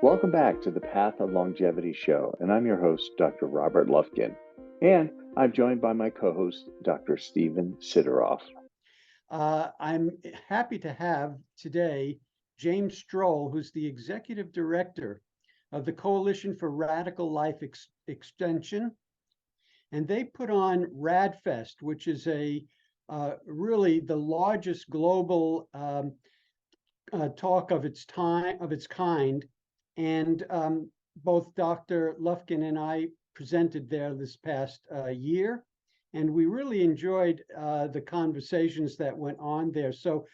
Welcome back to the Path of Longevity show, and I'm your host, Dr. Robert Lufkin, and I'm joined by my co-host, Dr. Steven Sideroff. I'm happy to have today James Strole, who's the Executive Director of the Coalition for Radical Life Extension, and they put on RAADfest, which is really the largest global talk of its kind. And both Dr. Lufkin and I presented there this past year, and we really enjoyed the conversations that went on there. So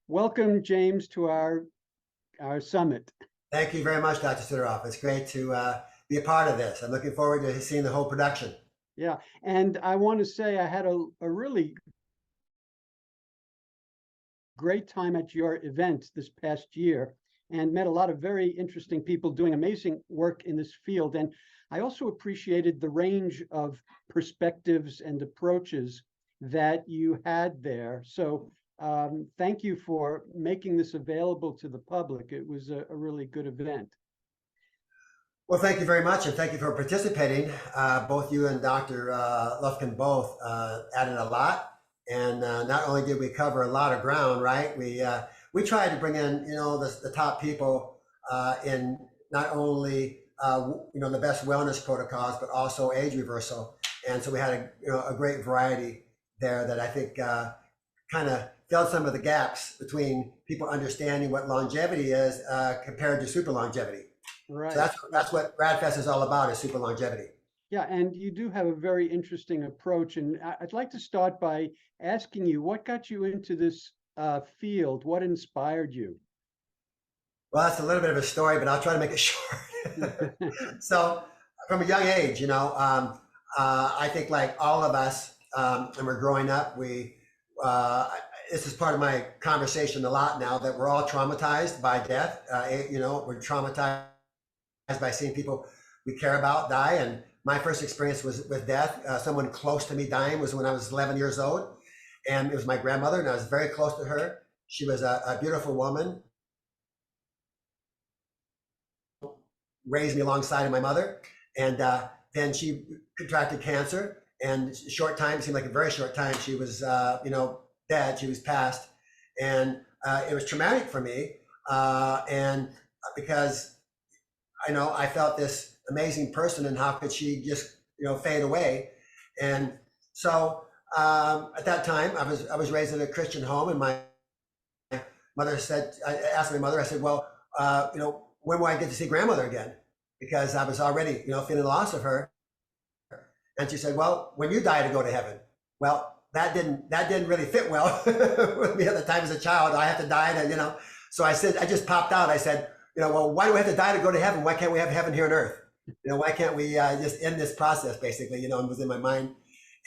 welcome, James, to our summit. Thank you very much, Dr. Sideroff. It's great to be a part of this. I'm looking forward to seeing the whole production. Yeah, and I want to say I had a really great time at your event this past year and met a lot of very interesting people doing amazing work in this field. And I also appreciated the range of perspectives and approaches that you had there. So thank you for making this available to the public. It was a really good event. Well, thank you very much, and thank you for participating. Both you and Dr. Lufkin both added a lot, and not only did we cover a lot of ground, right? We tried to bring in, the top people in not only the best wellness protocols, but also age reversal. And so we had a great variety there that I think kind of filled some of the gaps between people understanding what longevity is compared to super longevity. Right. So that's what RAADfest is all about, is super longevity. Yeah, and you do have a very interesting approach. And I'd like to start by asking you, what got you into this field? What inspired you? Well, that's a little bit of a story, but I'll try to make it short. So from a young age, I think like all of us, and we're growing up, this is part of my conversation a lot now, that we're all traumatized by death. We're traumatized by seeing people we care about die. And my first experience was with death. Someone close to me dying was when I was 11 years old. And it was my grandmother, and I was very close to her. She was a beautiful woman, raised me alongside of my mother. And then she contracted cancer, and short time, seemed like a very short time, she was, dead, she was passed. And it was traumatic for me. And because, I felt this amazing person, and how could she just, fade away? And so at that time, I was raised in a Christian home, and my mother said, I asked my mother, I said, well, when will I get to see grandmother again? Because I was already, feeling the loss of her. And she said, well, when you die to go to heaven. Well, that didn't really fit well with me at the time as a child. I have to die to, so I said, I just popped out. I said, well, why do we have to die to go to heaven? Why can't we have heaven here on earth? Why can't we just end this process, basically, it was in my mind.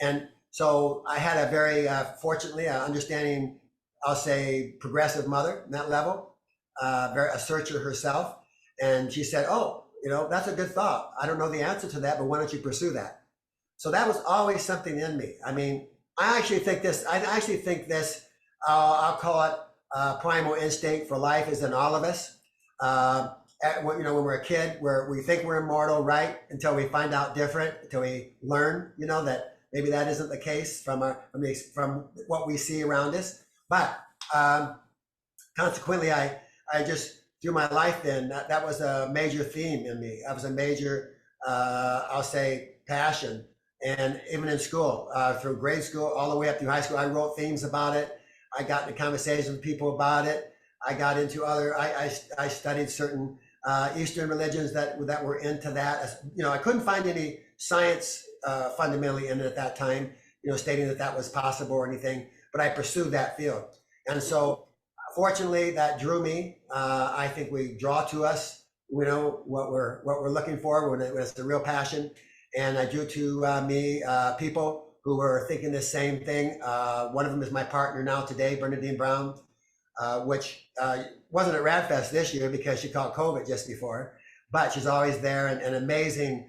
And so I had a very, fortunately, understanding, I'll say, progressive mother on that level, a searcher herself. And she said, oh, that's a good thought. I don't know the answer to that, but why don't you pursue that? So that was always something in me. I mean, I actually think this, I'll call it primal instinct for life, is in all of us. When we're a kid, where we think we're immortal, right? Until we find out different, until we learn, that maybe that isn't the case from what we see around us. But consequently, I just, through my life then, that was a major theme in me. That was a major, I'll say, passion. And even in school, through grade school, all the way up through high school, I wrote themes about it. I got into conversations with people about it. I got into I studied certain Eastern religions that were into that. I couldn't find any science fundamentally in it at that time, stating that was possible or anything, but I pursued that field. And so fortunately that drew me. I think we draw to us, what we're looking for when it's a real passion. And I drew to me people who were thinking the same thing. One of them is my partner now today, Bernadine Brown, which wasn't at RAADfest this year because she caught COVID just before, but she's always there and amazing.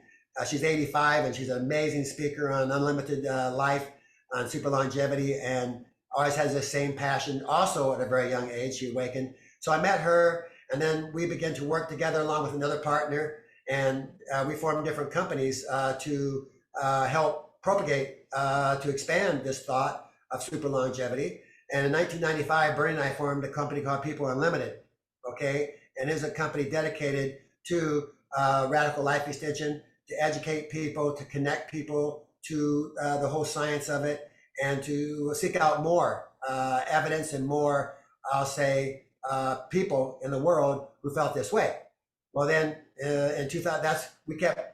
She's 85 and she's an amazing speaker on unlimited life, on super longevity, and always has the same passion. Also at a very young age, she awakened. So I met her, And then we began to work together along with another partner, and we formed different companies to help propagate, to expand this thought of super longevity. And in 1995, Bernie and I formed a company called People Unlimited, okay? And it is a company dedicated to radical life extension, to educate people, to connect people to the whole science of it, and to seek out more evidence and more, I'll say, people in the world who felt this way. Well, then in 2000,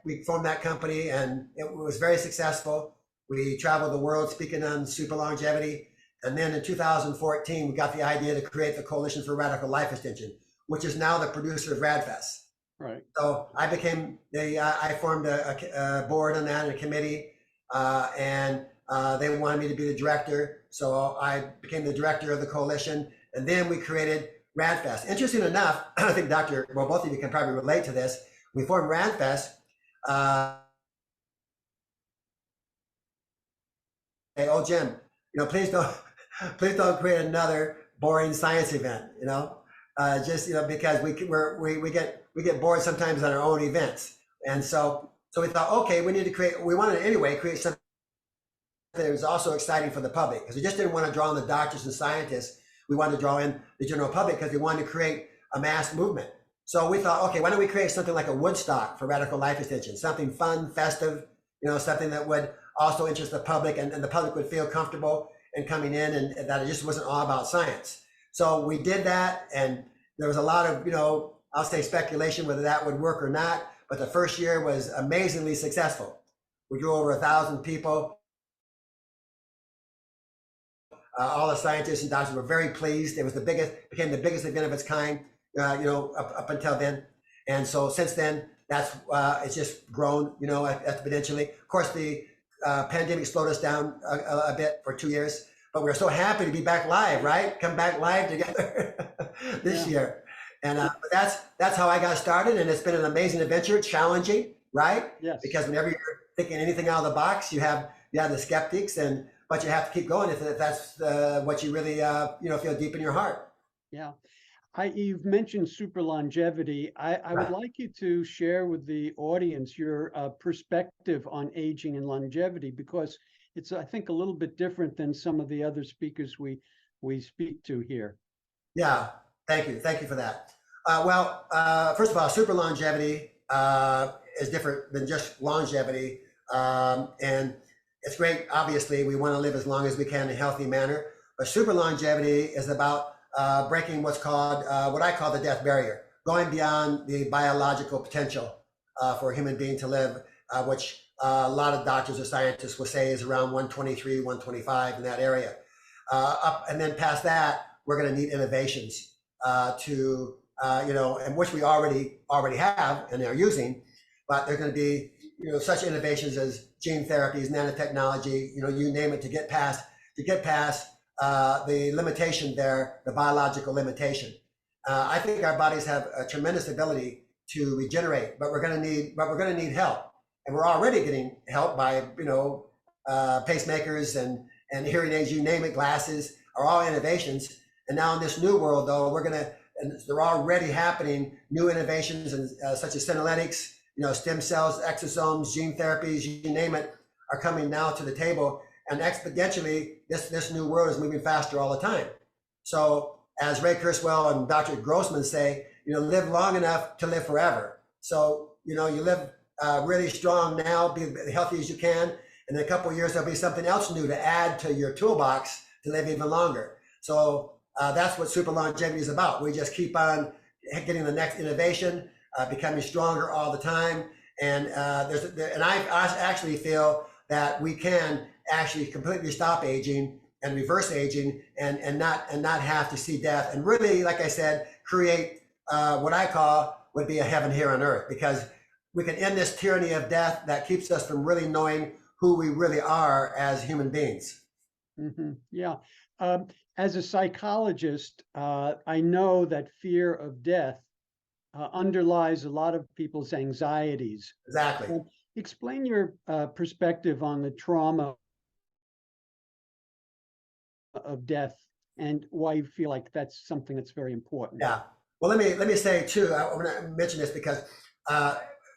we formed that company, and it was very successful. We traveled the world speaking on super longevity. And then in 2014, we got the idea to create the Coalition for Radical Life Extension, which is now the producer of RAADfest. Right. So I became I formed a board on that and a committee, and they wanted me to be the director. So I became the director of the coalition, and then we created RAADfest. Interesting enough, I think both of you can probably relate to this. We formed RAADfest. Hey, oh Jim, please don't create another boring science event. Just because we get bored sometimes on our own events, and so we thought, okay, we wanted to anyway create something that was also exciting for the public, because we just didn't want to draw in the doctors and scientists. We wanted to draw in the general public because we wanted to create a mass movement. So we thought, okay, why don't we create something like a Woodstock for radical life extension, something fun, festive, something that would also interest the public, and the public would feel comfortable in coming in, and that it just wasn't all about science. So we did that, and there was a lot of, I'll say speculation whether that would work or not, but the first year was amazingly successful. We drew over 1,000 people. All the scientists and doctors were very pleased. It was became the biggest event of its kind, up until then. And so since then, it's just grown, exponentially. Of course, the pandemic slowed us down a bit for 2 years, but we're so happy to be back live, right? Come back live together this year. And that's how I got started, and it's been an amazing adventure, challenging, right? Yes. Because whenever you're thinking anything out of the box, you have the skeptics, but you have to keep going if that's what you really feel deep in your heart. Yeah. You've mentioned super longevity. I would like you to share with the audience your perspective on aging and longevity, because it's, I think, a little bit different than some of the other speakers we speak to here. Yeah, thank you for that. First of all, super longevity is different than just longevity, and it's great. Obviously, we want to live as long as we can in a healthy manner, but super longevity is about breaking what I call the death barrier, going beyond the biological potential for a human being to live, which a lot of doctors or scientists will say is around 123, 125 in that area. And then past that, we're going to need innovations and which we already have and are using, but there's going to be such innovations as gene therapies, nanotechnology, you name it, to get past the limitation there, the biological limitation. I think our bodies have a tremendous ability to regenerate, but we're going to need help, and we're already getting help by pacemakers and hearing aids, you name it, glasses are all innovations. And now in this new world, though, and they're already happening, new innovations such as Senolytics, stem cells, exosomes, gene therapies, you name it, are coming now to the table. And exponentially, this new world is moving faster all the time. So as Ray Kurzweil and Dr. Grossman say, live long enough to live forever. So, you live really strong now, be as healthy as you can. And in a couple of years, there'll be something else new to add to your toolbox to live even longer. So that's what super longevity is about. We just keep on getting the next innovation, becoming stronger all the time. And I actually feel that we can actually completely stop aging and reverse aging and not have to see death, and really, like I said, create what I call would be a heaven here on earth, because we can end this tyranny of death that keeps us from really knowing who we really are as human beings. Mm-hmm. Yeah. As a psychologist, I know that fear of death underlies a lot of people's anxieties. Exactly. Explain your perspective on the trauma of death and why you feel like that's something that's very important. Yeah. Well, let me say too, I want to mention this because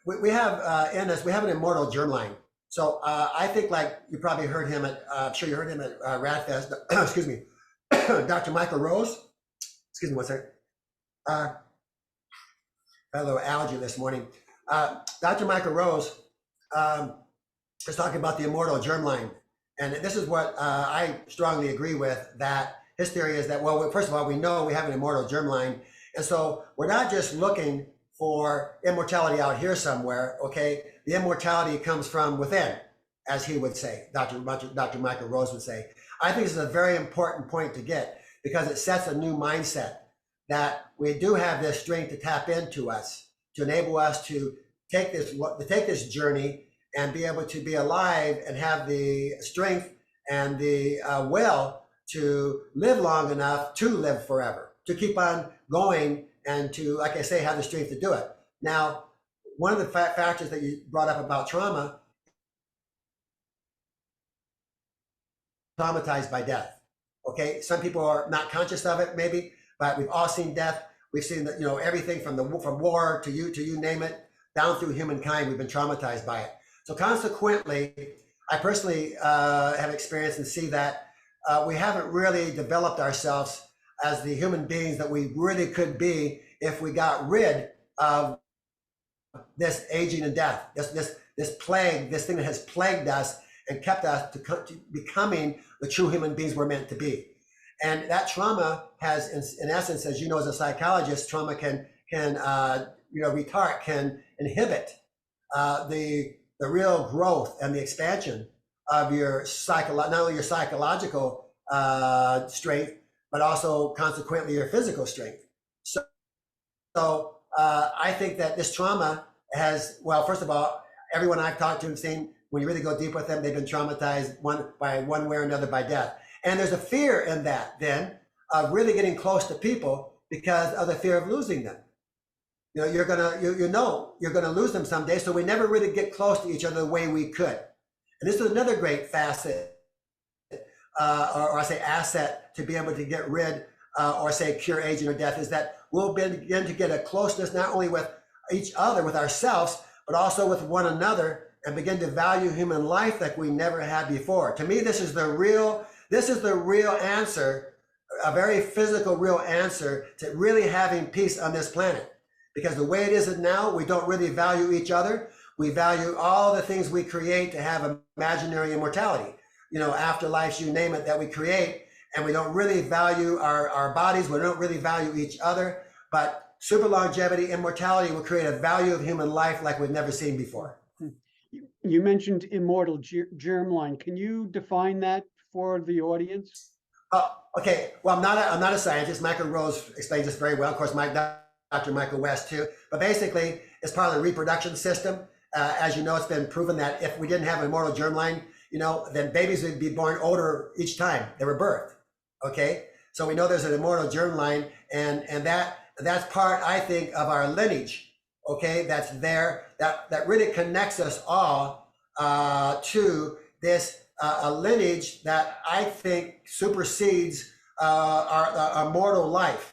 we have in us, we have an immortal germline. So I think, like you probably heard him at, I'm sure you heard him at RAADfest, excuse me, Dr. Michael Rose, excuse me, one second. Had a little allergy this morning. Dr. Michael Rose was talking about the immortal germline. And this is what I strongly agree with, that his theory is that, well, first of all, we know we have an immortal germline. And so we're not just looking for immortality out here somewhere, okay? The immortality comes from within, as he would say, Dr. Michael Rose would say. I think this is a very important point to get, because it sets a new mindset that we do have this strength to tap into us, to enable us to take this journey and be able to be alive and have the strength and the will to live long enough to live forever, to keep on going, and to, like I say, have the strength to do it. Now, one of the factors that you brought up about trauma, traumatized by death. Okay, some people are not conscious of it, maybe, but we've all seen death. We've seen that, everything from war to you name it, down through humankind. We've been traumatized by it. So consequently, I personally have experienced and see that we haven't really developed ourselves as the human beings that we really could be if we got rid of this aging and death, this plague, this thing that has plagued us and kept us to becoming the true human beings we're meant to be. And that trauma has, in essence, as you know, as a psychologist, trauma can retard, can inhibit the real growth and the expansion of your not only your psychological strength, but also consequently your physical strength. So I think that this trauma has, well, first of all, everyone I've talked to and seen, when you really go deep with them, they've been traumatized one way or another by death. And there's a fear in that then of really getting close to people because of the fear of losing them. You're gonna lose them someday, so we never really get close to each other the way we could. And this is another great facet, or I say asset, to be able to get rid or say cure aging or death, is that we'll begin to get a closeness not only with each other, with ourselves, but also with one another, and begin to value human life like we never had before. To me, this is the real answer, a very physical real answer to really having peace on this planet. Because the way it is now, we don't really value each other. We value all the things we create to have imaginary immortality, afterlives, you name it, that we create. And we don't really value our bodies. We don't really value each other. But super longevity, immortality will create a value of human life like we've never seen before. You mentioned immortal germline. Can you define that for the audience? Okay. Well, I'm not a scientist. Michael Rose explains this very well. Of course, Dr. Michael West too. But basically, it's part of the reproduction system. As you know, it's been proven that if we didn't have an immortal germline, then babies would be born older each time they were birthed. Okay. So we know there's an immortal germline, and that's part, I think, of our lineage. Okay, that's there, that really connects us all to this a lineage that I think supersedes our mortal life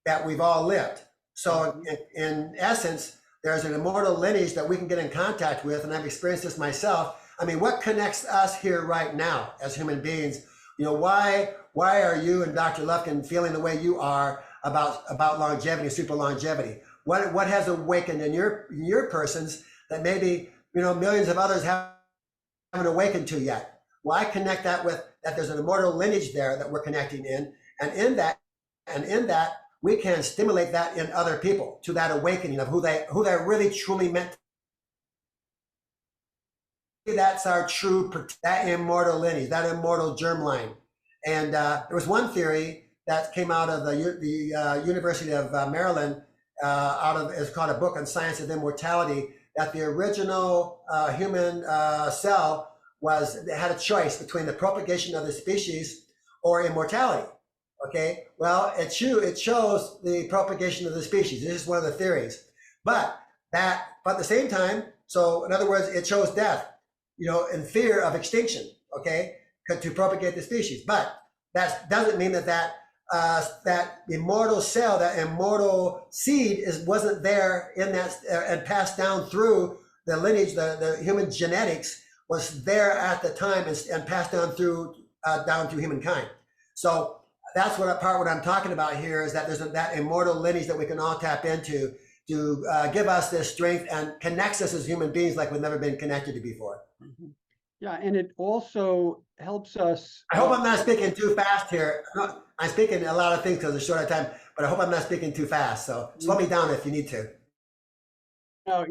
that we've all lived. So in essence, there's an immortal lineage that we can get in contact with, and I've experienced this myself. I mean, what connects us here right now as human beings? Why are you and Dr. Lufkin feeling the way you are about longevity, super longevity? What has awakened in your persons that maybe millions of others haven't awakened to yet? Well, I connect that with that there's an immortal lineage there that we're connecting in, and in that we can stimulate that in other people to that awakening of who they're really truly meant to be. That's our that immortal lineage, that immortal germline. And there was one theory that came out of the University of Maryland. It's called a book on science of immortality, that the original human cell had a choice between the propagation of the species or immortality. Okay, well, it chose the propagation of the species. This is one of the theories, but at the same time, so in other words, it chose death, in fear of extinction. Okay, to propagate the species, but that doesn't mean that that immortal cell, that immortal seed wasn't there in that and passed down through the lineage, the human genetics was there at the time and passed down through humankind. So that's what I'm talking about here, is that there's that immortal lineage that we can all tap into to give us this strength and connects us as human beings like we've never been connected to before. Mm-hmm. Yeah, and it also helps us. I hope I'm not speaking too fast here. I'm speaking a lot of things because it's short of time, but I hope I'm not speaking too fast. So slow me down if you need to. No,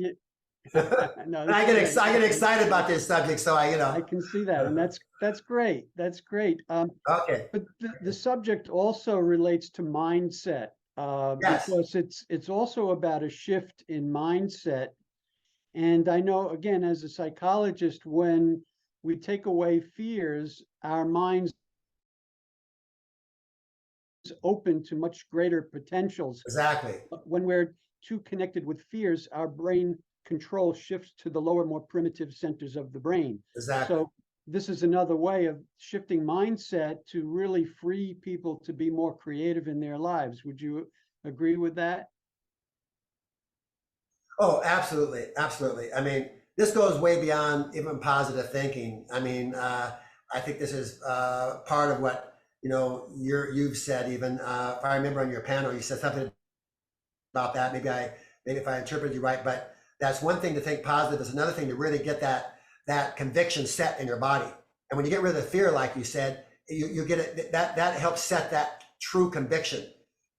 no. I get excited about this subject, so I can see that, and that's great. That's great. Okay. But the subject also relates to mindset, Yes. because it's also about a shift in mindset. And I know, again, as a psychologist, when we take away fears, our minds open to much greater potentials. Exactly. When we're too connected with fears, our brain control shifts to the lower, more primitive centers of the brain. Exactly. So this is another way of shifting mindset to really free people to be more creative in their lives. Would you agree with that? Oh, absolutely. Absolutely. I mean, this goes way beyond even positive thinking. I mean, I think this is part of what, you've said even. If I remember on your panel, you said something about that. Maybe if I interpreted you right, but that's one thing to think positive. It's another thing to really get that conviction set in your body. And when you get rid of the fear, like you said, you get it, that helps set that true conviction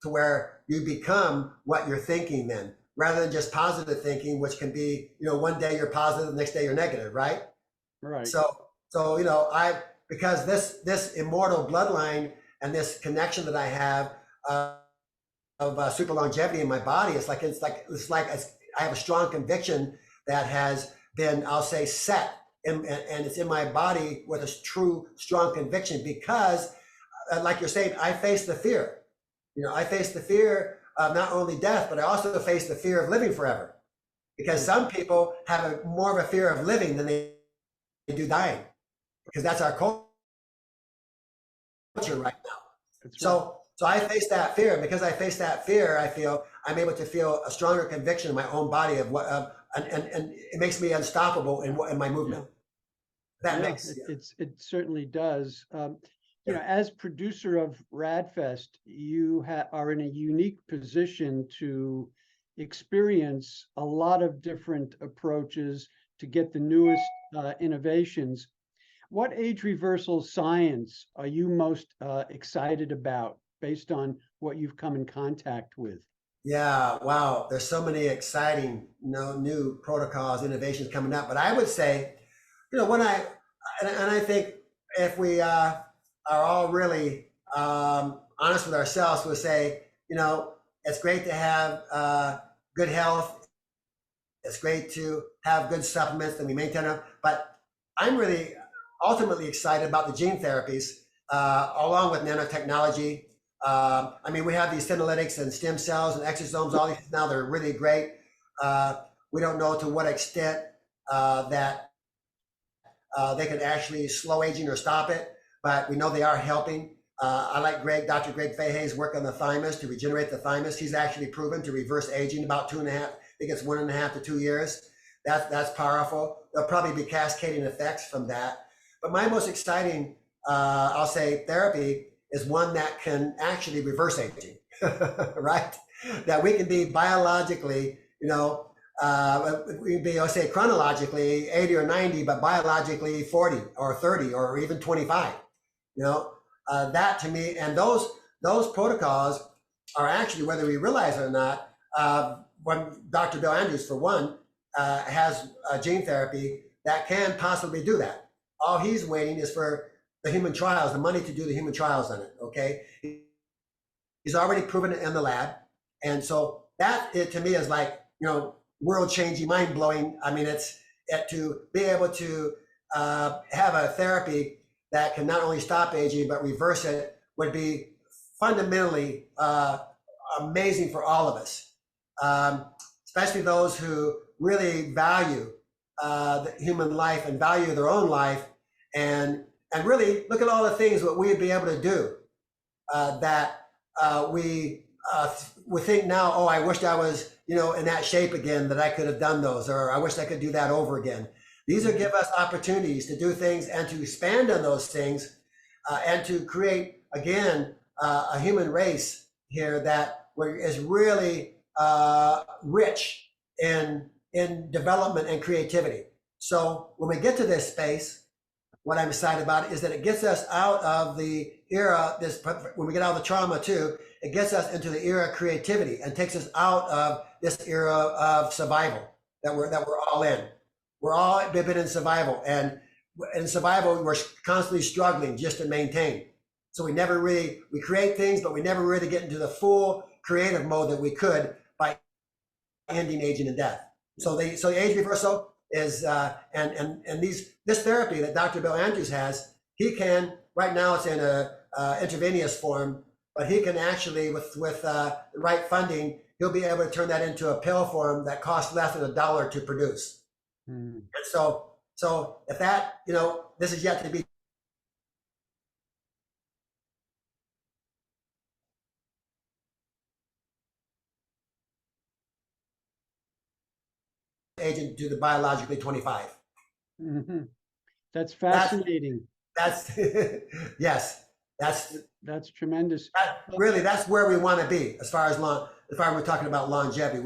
to where you become what you're thinking then, rather than just positive thinking, which can be, one day you're positive, the next day you're negative, right? Right. So because this immortal bloodline and this connection that I have of super longevity in my body, it's like I have a strong conviction that has been, I'll say, set, and it's in my body with a true, strong conviction because, like you're saying, I face the fear. I face the fear of not only death, but I also face the fear of living forever. Because some people have more of a fear of living than they do dying, because that's our culture right now. That's So I face that fear, and because I face that fear, I'm able to feel a stronger conviction in my own body of what, and it makes me unstoppable in my movement. That makes it certainly does. As producer of RAADfest, you are in a unique position to experience a lot of different approaches to get the newest innovations. What age reversal science are you most excited about based on what you've come in contact with? Yeah, wow. There's so many exciting, new protocols, innovations coming up. But I would say, I think if we are all really honest with ourselves, we'll say, it's great to have good health. It's great to have good supplements that we maintain them. But I'm really ultimately excited about the gene therapies, along with nanotechnology. We have these Senolytics and stem cells and exosomes, all these now, they're really great. We don't know to what extent that they can actually slow aging or stop it, but we know they are helping. I like Dr. Greg Fahey's work on the thymus to regenerate the thymus. He's actually proven to reverse aging about 2.5, I think it's 1.5 to 2 years. That's powerful. There'll probably be cascading effects from that. But my most exciting, I'll say, therapy is one that can actually reverse aging, right? That we can be biologically, we can be, I'll say, chronologically 80 or 90, but biologically 40 or 30 or even 25. That to me, and those protocols are actually, whether we realize it or not, when Dr. Bill Andrews, for one, has gene therapy that can possibly do that. All he's waiting is for the human trials, the money to do the human trials on it, okay? He's already proven it in the lab. And so that, to me, is like, world-changing, mind-blowing. It's to be able to have a therapy that can not only stop aging, but reverse it would be fundamentally amazing for all of us, especially those who really value the human life and value their own life, and really look at all the things that we'd be able to do that we think now, oh, I wished I was, in that shape again, that I could have done those, or I wish I could do that over again. These are give us opportunities to do things and to expand on those things, and to create again a human race here that is really rich in development and creativity. So when we get to this space, what I'm excited about is that it gets us out of the era, when we get out of the trauma too, it gets us into the era of creativity and takes us out of this era of survival that we're all in. We're all been in survival, and in survival, we're constantly struggling just to maintain. So we create things, but we never really get into the full creative mode that we could by ending aging and death. So the age reversal is, this therapy that Dr. Bill Andrews has, he can, right now it's in a intravenous form, but he can actually, with the right funding, he'll be able to turn that into a pill form that costs less than $1 to produce. And so if that, this is yet to be agent to the biologically 25. That's fascinating. That's yes, that's tremendous. That's where we want to be as far as we're talking about longevity.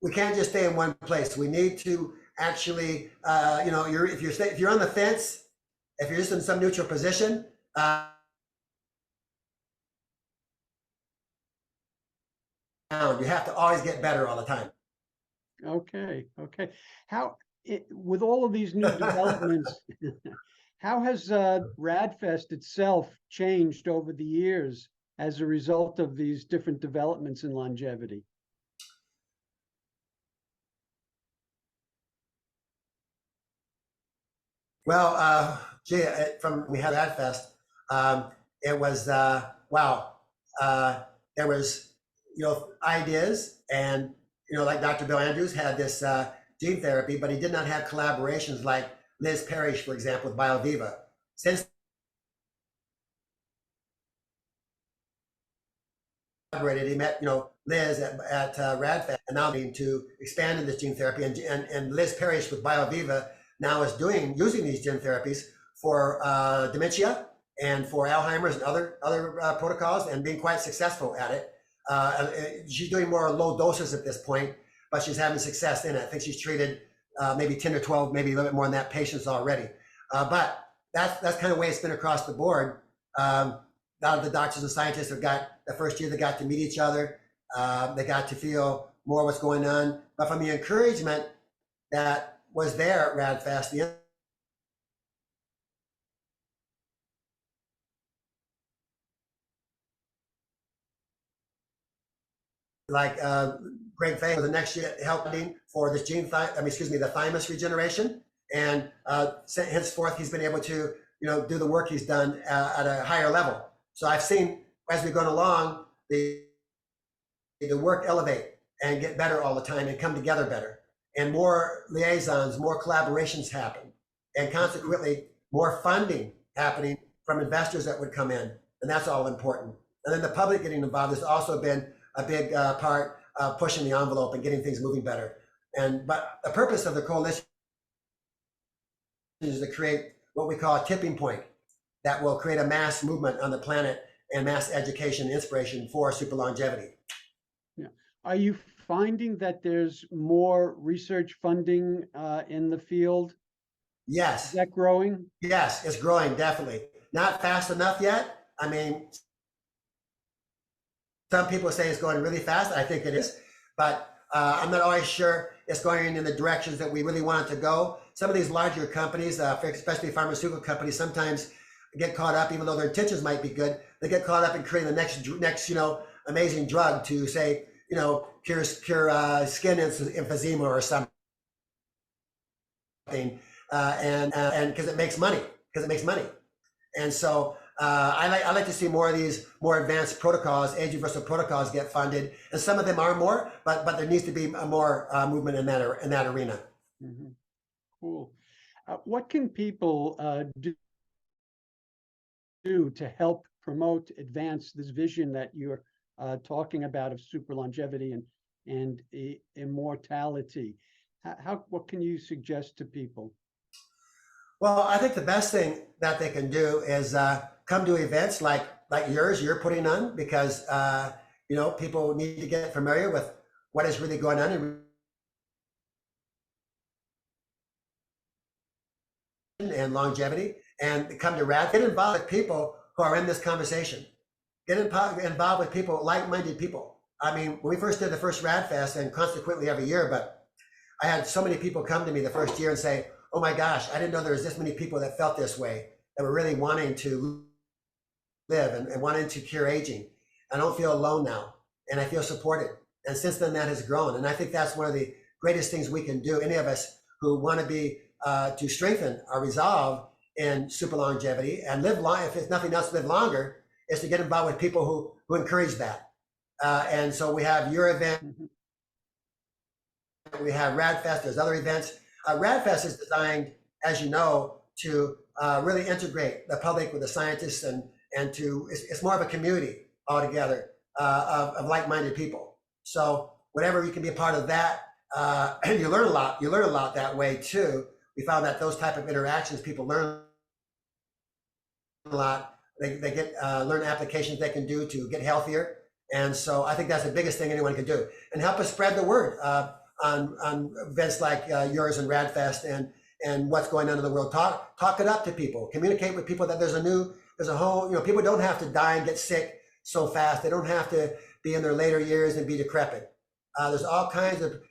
We can't just stay in one place. We need to actually, if you're on the fence, if you're just in some neutral position, you have to always get better all the time. Okay. With all of these new developments, how has RAADfest itself changed over the years as a result of these different developments in longevity? Well, we had RAADfest, it was wow. There was ideas, and like Dr. Bill Andrews had this gene therapy, but he did not have collaborations like Liz Parrish, for example, with BioViva. Since he met Liz at RAADfest, and now to expand in this gene therapy, and Liz Parrish with BioViva now is using these gene therapies for dementia and for Alzheimer's and other protocols, and being quite successful at it. She's doing more low doses at this point, but she's having success in it. I think she's treated maybe 10 or 12, maybe a little bit more than that, patients already. But that's kind of the way it's been across the board. A lot of the doctors and scientists have got the first year they got to meet each other. They got to feel more what's going on. But from the encouragement that was there at RAADfest, like Greg Fay was the next year helping for this the thymus regeneration, and henceforth he's been able to do the work he's done at a higher level. So I've seen as we've gone along the work elevate and get better all the time and come together better, and more liaisons, more collaborations happen, and consequently more funding happening from investors that would come in, and that's all important. And then the public getting involved has also been a big part of pushing the envelope and getting things moving better. But the purpose of the coalition is to create what we call a tipping point that will create a mass movement on the planet and mass education and inspiration for super longevity. Yeah. Are you finding that there's more research funding in the field? Yes. Is that growing? Yes, it's growing, definitely. Not fast enough yet. I mean, some people say it's going really fast. I think it is, but I'm not always sure it's going in the directions that we really want it to go. Some of these larger companies, especially pharmaceutical companies, sometimes get caught up, even though their intentions might be good. They get caught up in creating the next amazing drug to say, cure skin emphysema or something, and because it makes money, and so. I like to see more of these more advanced protocols, age reversal protocols, get funded, and some of them are more, but there needs to be more movement in that arena. Mm-hmm. Cool. What can people do to help promote, advance this vision that you're talking about of super longevity and immortality. What can you suggest to people? Well, I think the best thing that they can do is come to events like yours you're putting on, because people need to get familiar with what is really going on and longevity, and come to RAD. Get involved with people who are in this conversation. Get involved with people, like-minded people. I mean, when we first did the first RAADfest, and consequently every year, but I had so many people come to me the first year and say, oh my gosh, I didn't know there was this many people that felt this way, that were really wanting to live and wanting to cure aging. I don't feel alone now, and I feel supported. And since then, that has grown. And I think that's one of the greatest things we can do, any of us who want to be, to strengthen our resolve in super longevity and live long, if it's nothing else, live longer, is to get involved with people who encourage that. And so we have your event, we have RAADfest, there's other events. RAADfest is designed, as you know, to really integrate the public with the scientists, and to, it's more of a community altogether of like-minded people. So whatever you can be a part of that, and you learn a lot that way too. We found that those type of interactions, people learn a lot. They get learn applications they can do to get healthier. And so I think that's the biggest thing anyone can do, and help us spread the word on events like yours and RAADfest, and what's going on in the world. Talk it up to people, communicate with people that there's a whole, people don't have to die and get sick so fast. They don't have to be in their later years and be decrepit. There's all kinds of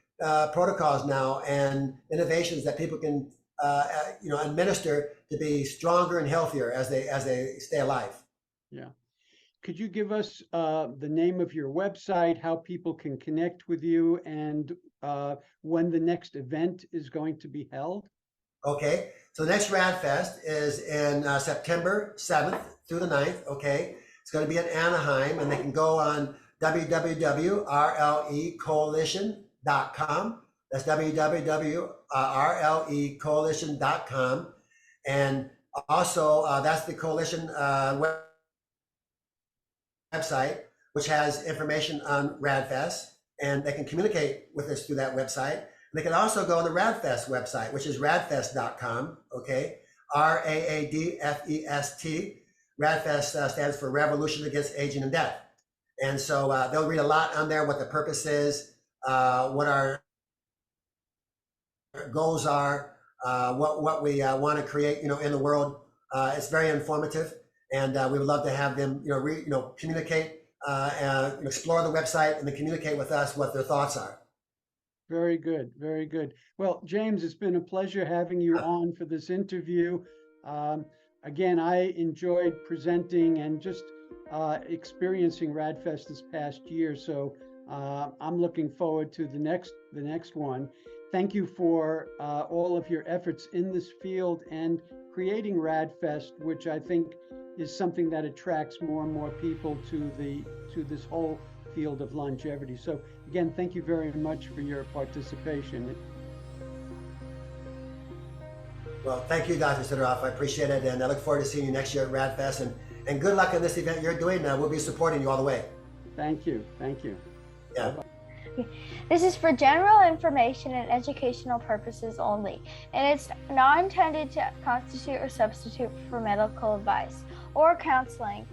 protocols now and innovations that people can administer to be stronger and healthier as they stay alive. Yeah. Could you give us the name of your website, how people can connect with you, and when the next event is going to be held? Okay, so the next RAADfest is in September 7th through the 9th, okay? It's going to be in Anaheim, and they can go on www.rlecoalition.com. That's www.rlecoalition.com. And also, that's the coalition website, which has information on RAADfest, and they can communicate with us through that website. They can also go on the RAADfest website, which is raadfest.com, okay? RAADfest. RAADfest stands for Revolution Against Aging and Death. And so they'll read a lot on there, what the purpose is, what our goals are, what we want to create, in the world. It's very informative, and we would love to have them, communicate, and explore the website, and then communicate with us what their thoughts are. Very good, very good. Well, James, it's been a pleasure having you on for this interview. Again, I enjoyed presenting and just experiencing RAADfest this past year, so I'm looking forward to the next one. Thank you for all of your efforts in this field and creating RAADfest, which I think is something that attracts more and more people to this whole field of longevity. So again, thank you very much for your participation. Well, thank you, Dr. Sidoroff. I appreciate it, and I look forward to seeing you next year at RAADfest, and good luck on this event you're doing. We'll be supporting you all the way. Thank you. Thank you. Yeah. Bye-bye. This is for general information and educational purposes only, and it's not intended to constitute or substitute for medical advice or counseling,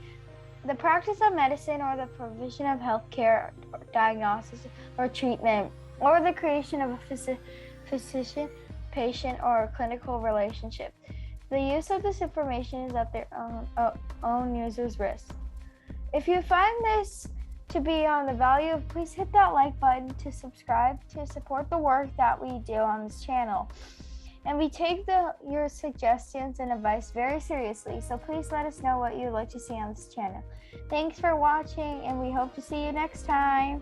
the practice of medicine, or the provision of healthcare, or diagnosis, or treatment, or the creation of a physician-patient or clinical relationship. The use of this information is at their own user's risk. If you find this to be on the value, please hit that like button to subscribe to support the work that we do on this channel. And we take your suggestions and advice very seriously, so please let us know what you'd like to see on this channel. Thanks for watching, and we hope to see you next time.